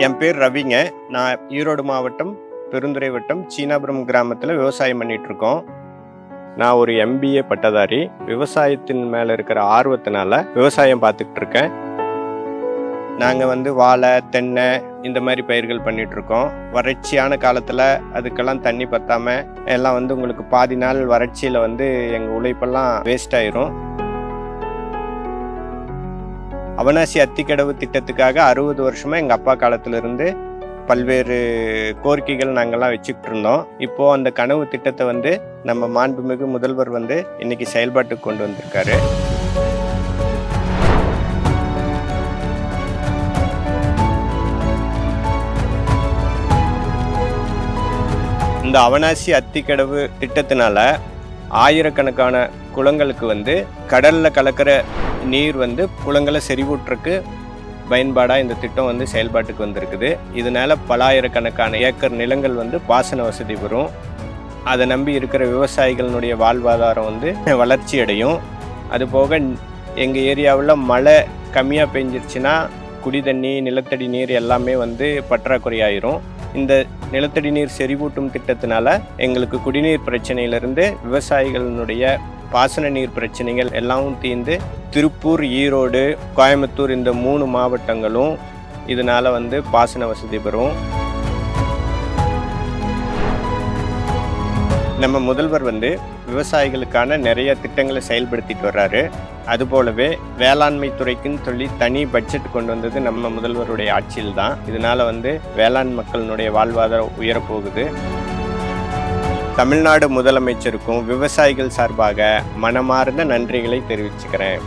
என் பேர் ரவிங்க. நான் ஈரோடு மாவட்டம், பெருந்துறை வட்டம், சீனாபுரம் கிராமத்தில் விவசாயம் பண்ணிட்டு இருக்கோம். நான் ஒரு MBA பட்டதாரி. விவசாயத்தின் மேலே இருக்கிற ஆர்வத்தினால விவசாயம் பார்த்துக்கிட்டு இருக்கேன். நாங்கள் வாழை, தென்னை இந்த மாதிரி பயிர்கள் பண்ணிட்டு இருக்கோம். வறட்சியான காலத்தில் அதுக்கெல்லாம் தண்ணி பத்தாமல் எல்லாம் உங்களுக்கு பாதி நாள் வறட்சியில் எங்கள் உழைப்பெல்லாம் வேஸ்ட் ஆயிரும். அவனாசி அத்திக்கடவு திட்டத்துக்காக 60 வருஷமாக எங்கள் அப்பா காலத்திலிருந்து பல்வேறு கோரிக்கைகள் நாங்கள்லாம் வச்சுக்கிட்டு இருந்தோம். இப்போது அந்த கனவு திட்டத்தை நம்ம மாண்புமிகு முதல்வர் இன்னைக்கு செயல்பாட்டுக்கு கொண்டு வந்திருக்காரு. இந்த அவனாசி அத்திக்கடவு திட்டத்தினால ஆயிரக்கணக்கான குளங்களுக்கு கடலில் கலக்கிற நீர் குளங்களை செறிவூட்டுறக்கு பயன்பாடாக இந்த திட்டம் செயல்பாட்டுக்கு வந்திருக்குது. இதனால பலாயிரக்கணக்கான ஏக்கர் நிலங்கள் பாசன வசதி பெறும். அதை நம்பி இருக்கிற விவசாயிகளினுடைய வாழ்வாதாரம் வளர்ச்சி அடையும். அதுபோக எங்கள் ஏரியாவில் மழை கம்மியாக பெஞ்சிருச்சுன்னா குடி தண்ணி, நிலத்தடி நீர் எல்லாமே பற்றாக்குறையாயிரும். இந்த நிலத்தடி நீர் செறிவூட்டும் திட்டத்தினால எங்களுக்கு குடிநீர் பிரச்சனையிலிருந்து விவசாயிகளினுடைய பாசன நீர் பிரச்சனைகள் எல்லாம் தீர்ந்து திருப்பூர், ஈரோடு, கோயம்புத்தூர் இந்த 3 மாவட்டங்களும் இதனால பாசன வசதி பெறும். நம்ம முதல்வர் விவசாயிகளுக்கான நிறைய திட்டங்களை செயல்படுத்திட்டு வர்றாரு. அதுபோலவே வேளாண்மை துறைக்குன்னு சொல்லி தனி பட்ஜெட் கொண்டு வந்தது நம்ம முதல்வருடைய ஆட்சியில் தான். இதனால வேளாண் மக்களினுடைய வாழ்வாதாரம் உயரப்போகுது. தமிழ்நாடு முதலமைச்சருக்கும் விவசாயிகள் சார்பாக மனமார்ந்த நன்றிகளை தெரிவிச்சுக்கிறேன்.